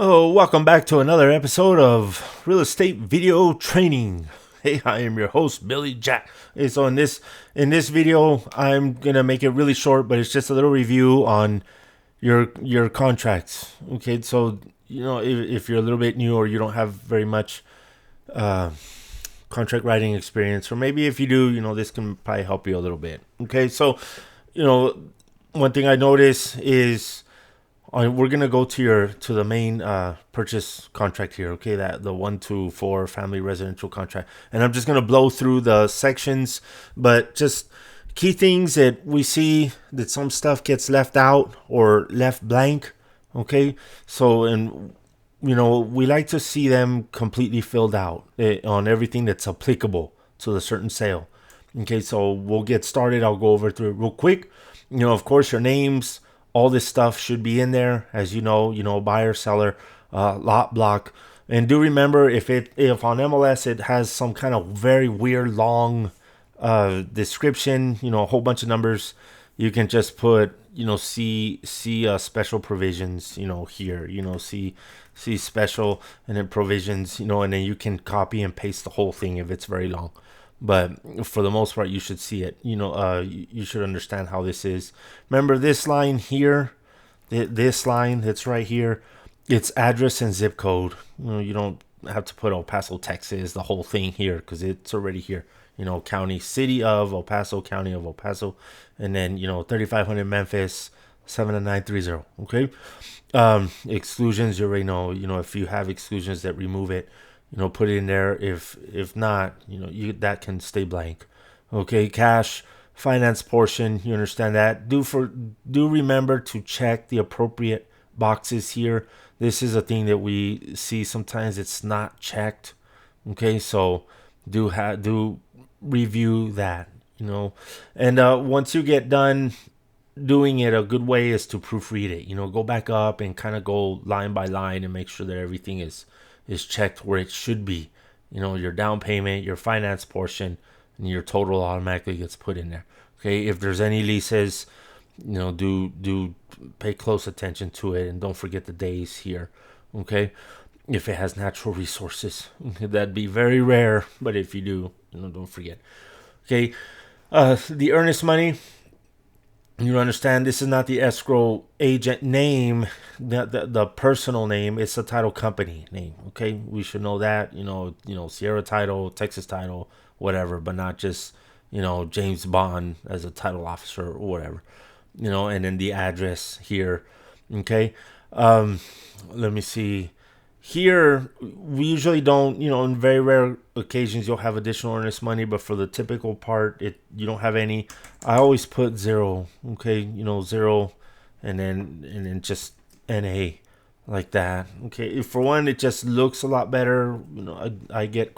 Oh, welcome back to another episode of Real Estate Video Training. Hey, I am your host, Billy Jack. Hey, so in this video, I'm gonna make it really short, but it's just a little review on your contracts. Okay, so if you're a little bit new or you don't have very much uh, contract writing experience, or maybe if you do, this can probably help you a little bit. Okay, so you know one thing I notice is we're gonna go to the main purchase contract here. Okay, that the 1 to 4 family residential contract, and I'm just gonna blow through the sections, but just key things that we see that some stuff gets left out or left blank. Okay, so and we like to see them completely filled out on everything that's applicable to the certain sale. Okay, so we'll get started. I'll go over through it real quick. Of course, your names, all this stuff should be in there, as buyer, seller, lot, block. And do remember, if on MLS it has some kind of very weird long description, a whole bunch of numbers, you can just put see special provisions, here, see special, and then provisions, and then you can copy and paste the whole thing if it's very long. But for the most part, you should see it. You should understand how this is. Remember this line here, this line that's right here, it's address and zip code. You don't have to put El Paso, Texas, the whole thing here, because it's already here. County, city of El Paso, county of El Paso, and then 3500 Memphis, 79930. Okay. Exclusions, you already know. If you have exclusions, that remove it. Put it in there. If not, that can stay blank. Okay, cash finance portion, you understand that. Do remember to check the appropriate boxes here. This is a thing that we see sometimes it's not checked. Okay, so do review that. And once you get done doing it, a good way is to proofread it. Go back up and kind of go line by line and make sure that everything is checked where it should be. Your down payment, your finance portion, and your total automatically gets put in there. Okay, if there's any leases, do pay close attention to it, and don't forget the days here. Okay, if it has natural resources, that'd be very rare, but if you do, don't forget. Okay, the earnest money. You understand, this is not the escrow agent name, the personal name. It's the title company name. Okay, we should know that. Sierra Title, Texas Title, whatever, but not just James Bond as a title officer or whatever. And then the address here. Okay, let me see. Here, we usually don't, in very rare occasions, you'll have additional earnest money, but for the typical part, you don't have any. I always put zero, okay, zero, and then just NA like that. Okay, for one, it just looks a lot better. I get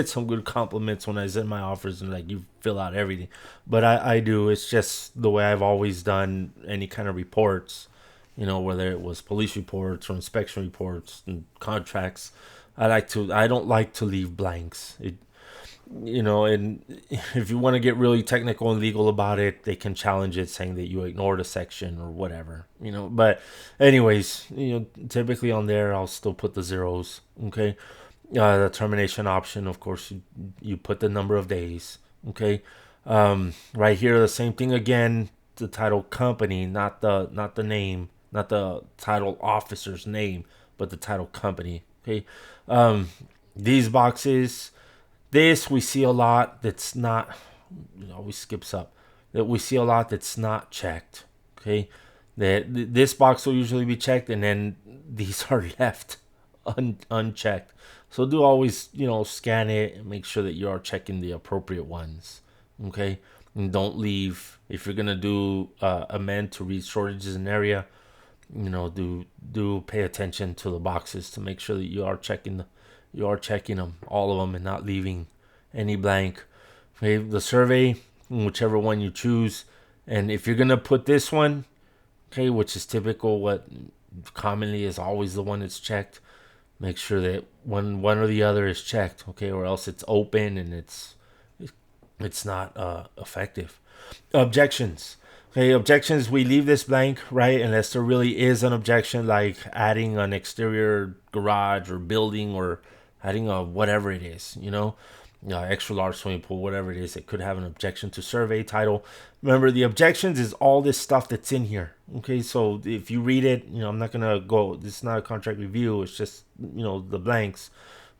some good compliments when I send my offers and like, you fill out everything, but I do. It's just the way I've always done any kind of reports. Whether it was police reports or inspection reports and contracts, I don't like to leave blanks. And if you want to get really technical and legal about it, they can challenge it saying that you ignored a section or whatever, but anyways, typically on there, I'll still put the zeros. Okay. The termination option, of course, you put the number of days. Okay. Right here, the same thing again, the title company, not the name, not the title officer's name, but the title company. Okay. These boxes, this we see a lot that's not, always skips up, that we see a lot that's not checked. Okay. This box will usually be checked, and then these are left unchecked. So do always, scan it and make sure that you are checking the appropriate ones. Okay. And don't leave, if you're going to do amend to read shortages in area, do pay attention to the boxes to make sure that you are checking them, all of them, and not leaving any blank. Okay, the survey, whichever one you choose, and if you're gonna put this one, okay, which is typical, what commonly is always the one that's checked, make sure that one or the other is checked, okay, or else it's open and it's not effective. Objections. Okay, objections, we leave this blank, right? Unless there really is an objection, like adding an exterior garage or building, or adding a whatever it is, extra large swimming pool, whatever it is. It could have an objection to survey title. Remember, the objections is all this stuff that's in here. Okay, so if you read it, I'm not going to go, this is not a contract review. It's just, the blanks.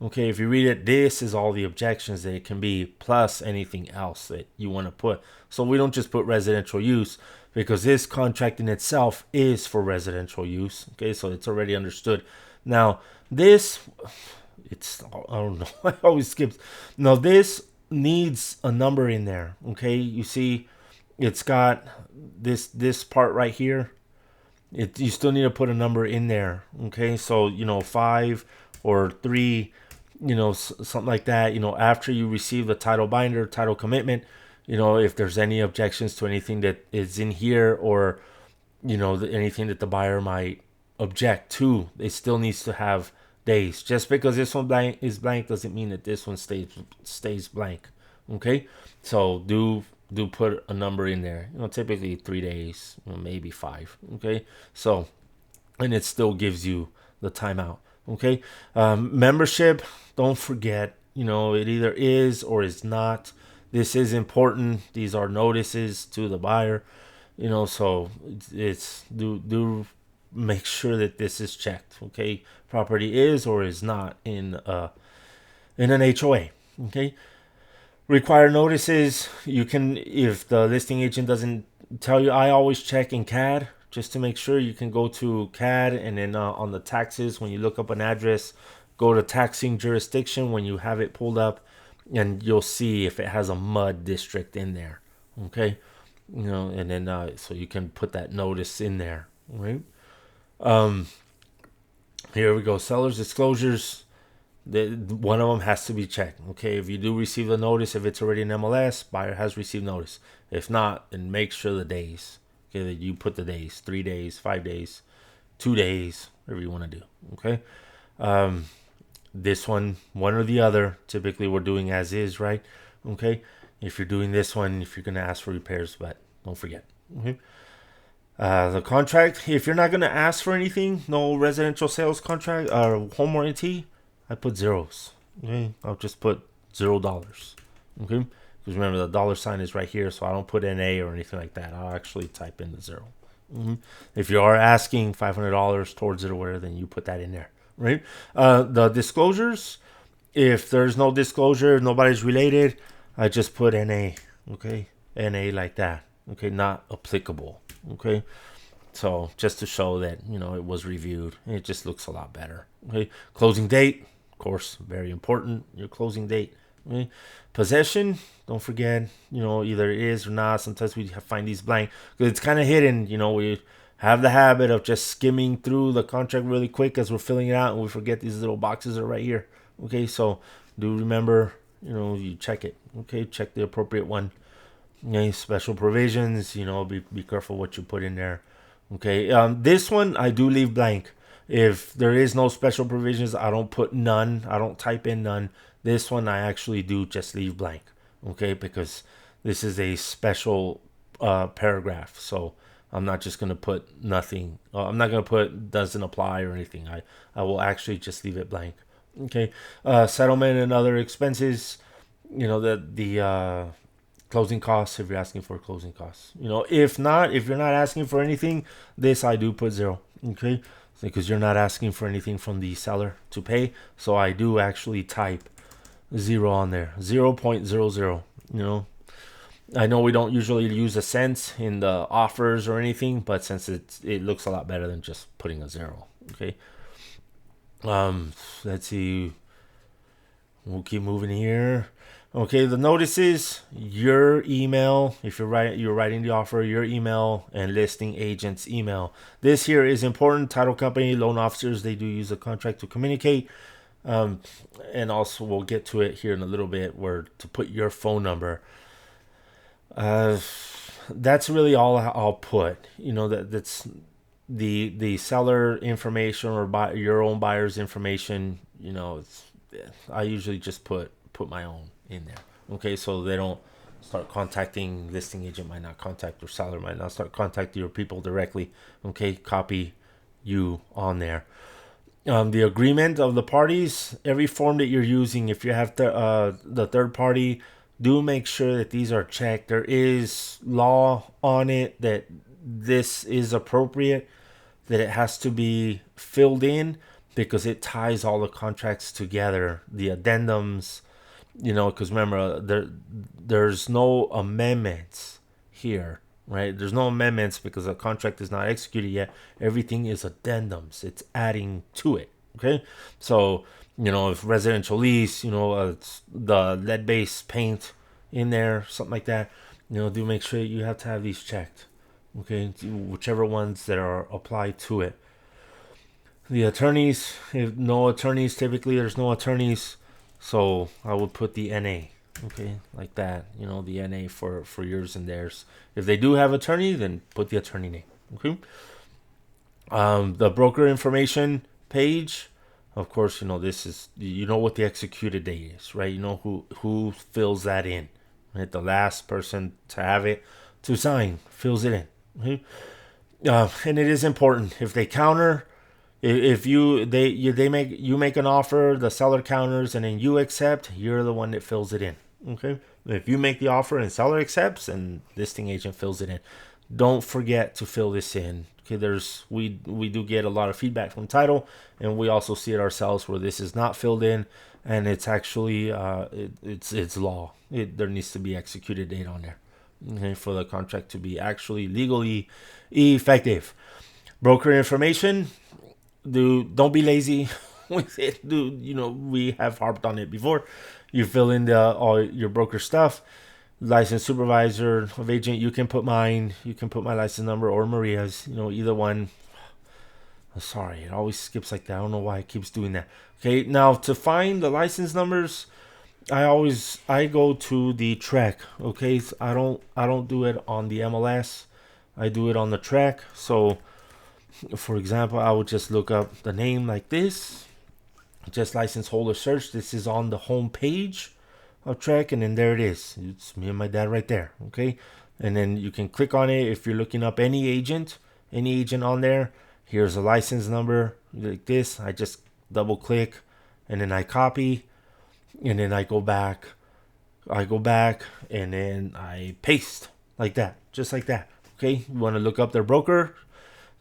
Okay, if you read it, this is all the objections that it can be, plus anything else that you want to put. So we don't just put residential use, because this contract in itself is for residential use. Okay, so it's already understood. Now, this, I don't know, I always skip. Now, this needs a number in there. Okay, you see, it's got this part right here. You still need to put a number in there. Okay, so 5 or 3, something like that. After you receive the title binder, title commitment, if there's any objections to anything that is in here, or anything that the buyer might object to, it still needs to have days. Just because this one is blank doesn't mean that this one stays blank. Okay, so do put a number in there. Typically 3 days, maybe 5. Okay, so, and it still gives you the timeout. Okay, membership, don't forget, it either is or is not. This is important. These are notices to the buyer, so it's do make sure that this is checked. Okay, property is or is not in an HOA. Okay, require notices. You can, if the listing agent doesn't tell you, I always check in CAD just to make sure. You can go to CAD, and then on the taxes, when you look up an address, go to taxing jurisdiction when you have it pulled up, and you'll see if it has a MUD district in there. Okay, and then so you can put that notice in there, right? Here we go. Seller's disclosures. One of them has to be checked. Okay, if you do receive a notice, if it's already an MLS, buyer has received notice. If not, then make sure the days. Okay, that you put the days: 3 days, 5 days, 2 days, whatever you want to do. Okay, this one or the other. Typically, we're doing as is, right? Okay, if you're doing this one, if you're gonna ask for repairs, but don't forget. Okay. The contract, if you're not going to ask for anything, no residential sales contract or home warranty, I put zeros. Okay, I'll just put $0. Okay, because remember the dollar sign is right here, so I don't put NA or anything like that. I'll actually type in the 0. If you are asking $500 towards it or whatever, then you put that in there, right? The disclosures, if there's no disclosure, nobody's related, I just put NA. Okay, NA like that. Okay, not applicable. Okay, so just to show that it was reviewed, it just looks a lot better. Okay, closing date, of course, very important. Your closing date. Okay, possession, don't forget. Either it is or not. Sometimes we find these blank because it's kind of hidden. We have the habit of just skimming through the contract really quick as we're filling it out, and we forget these little boxes are right here. Okay, so do remember, you check it. Okay, check the appropriate one. Okay, special provisions, be careful what you put in there. Okay, this one I do leave blank. If there is no special provisions, I don't put none. I don't type in none. This one I actually do just leave blank. Okay, because this is a special paragraph, so I'm not just gonna put nothing. I'm not gonna put doesn't apply or anything. I will actually just leave it blank. Okay, settlement and other expenses. The closing costs, if you're asking for closing costs. If you're not asking for anything, this I do put 0. Okay, because you're not asking for anything from the seller to pay, so I do actually type 0 on there. 0.00. I know we don't usually use a cent in the offers or anything, but since it looks a lot better than just putting a 0. Okay, let's see, we'll keep moving here. Okay, the notices, your email, if you're writing the offer, your email, and listing agent's email. This here is important. Title company, loan officers, they do use a contract to communicate. And also we'll get to it here in a little bit, where to put your phone number. That's really all I'll put. That's the seller information or your own buyer's information. I usually just put my own in there. Okay, so they don't start contacting. Listing agent might not contact, or seller might not start contacting your people directly. Okay, copy you on there. The agreement of the parties, every form that you're using, if you have the third party, do make sure that these are checked. There is law on it that this is appropriate, that it has to be filled in, because it ties all the contracts together, the addendums, because remember, there's no amendments here, right? There's no amendments because the contract is not executed yet. Everything is addendums. It's adding to it, okay? So, if residential lease, it's the lead-based paint in there, something like that, do make sure you have to have these checked, okay? Whichever ones that are applied to it. The attorneys, if no attorneys, typically there's no attorneys, so I would put the NA, okay, like that, the NA for yours and theirs. If they do have attorney, then put the attorney name, okay? The broker information page, of course, this is, what the executed date is, right? Who fills that in, right? The last person to have it to sign fills it in, okay? And it is important. If they counter, if you make an offer, the seller counters, and then you accept, you're the one that fills it in, okay? If you make the offer and seller accepts, and listing agent fills it in, don't forget to fill this in. Okay, we do get a lot of feedback from title, and we also see it ourselves where this is not filled in, and it's actually it's law. There needs to be executed date on there, okay, for the contract to be actually legally effective. Broker information. Don't be lazy with it. We have harped on it before. You fill in all your broker stuff. Licensed supervisor of agent, you can put mine, you can put my license number or Maria's, either one. Sorry, it always skips like that. I don't know why it keeps doing that. Okay, now to find the license numbers, I go to the track. Okay, so I don't do it on the MLS. I do it on the track. So for example, I would just look up the name like this, just license holder search. This is on the home page of track, and then there it is. It's me and my dad right there, okay? And then you can click on it if you're looking up any agent on there. Here's a license number like this. I just double click, and then I copy, and then I go back, and then I paste like that, just like that, okay? You want to look up their broker,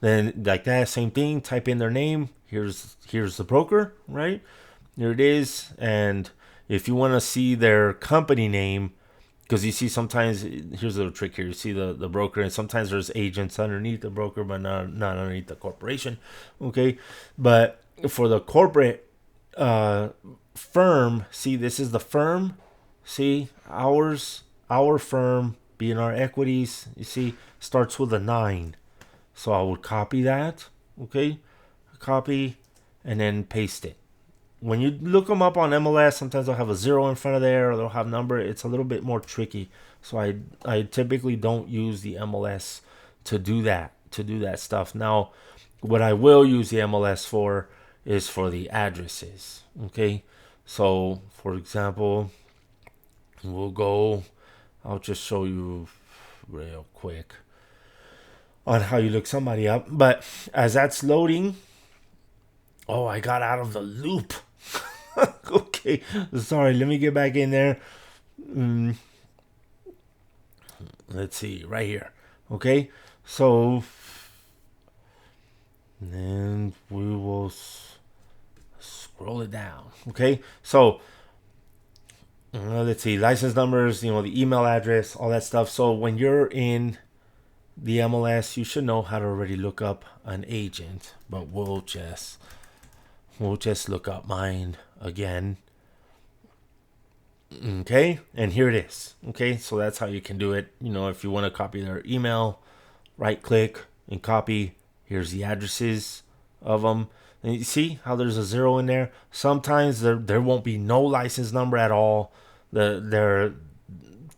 then like that, same thing, type in their name. Here's the broker, right? There it is. And if you want to see their company name, because you see sometimes, here's a little trick here. You see the broker, and sometimes there's agents underneath the broker, but not underneath the corporation, okay? But for the corporate firm, see, this is the firm. See, our firm, BNR Equities, you see, starts with a 9. So I would copy that, okay? Copy, and then paste it. When you look them up on MLS, sometimes they'll have a 0 in front of there, or they'll have number. It's a little bit more tricky. So I typically don't use the MLS to do that stuff. Now, what I will use the MLS for is for the addresses, okay? So, for example, I'll just show you real quick on how you look somebody up. But as that's loading, I got out of the loop. Okay, sorry, let me get back in there. Let's see, right here. Okay, so then we will scroll it down. Okay, so let's see, license numbers, the email address, all that stuff. So when you're in the MLS, you should know how to already look up an agent, but we'll just look up mine again. Okay, and here it is. Okay, so that's how you can do it. If you want to copy their email, right click and copy. Here's the addresses of them. And you see how there's a 0 in there? Sometimes there won't be no license number at all. The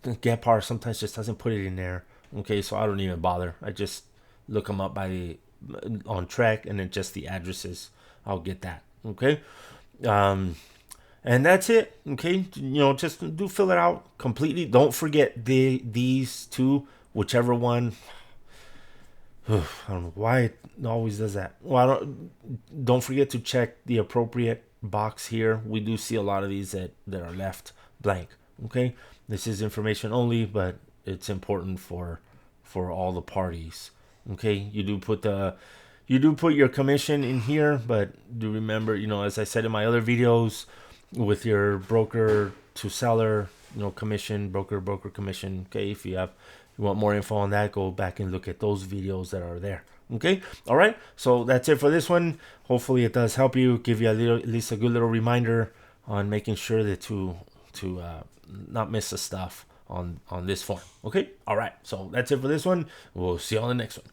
Gephardt sometimes just doesn't put it in there. Okay, so I don't even bother. I just look them up on track, and then just the addresses. I'll get that. Okay. And And that's it. Okay, just do fill it out completely. Don't forget these two, whichever one. I don't know why it always does that. Well, don't forget to check the appropriate box here. We do see a lot of these that are left blank. Okay, this is information only, but it's important for all the parties. Okay, you do put your commission in here, but do remember, as I said in my other videos, with your broker to seller, commission, broker commission. Okay, if you want more info on that, go back and look at those videos that are there. Okay, all right. So that's it for this one. Hopefully, it does help you, give you at least a good little reminder on making sure that to not miss the stuff on this form. Okay, all right. So that's it for this one. We'll see you on the next one.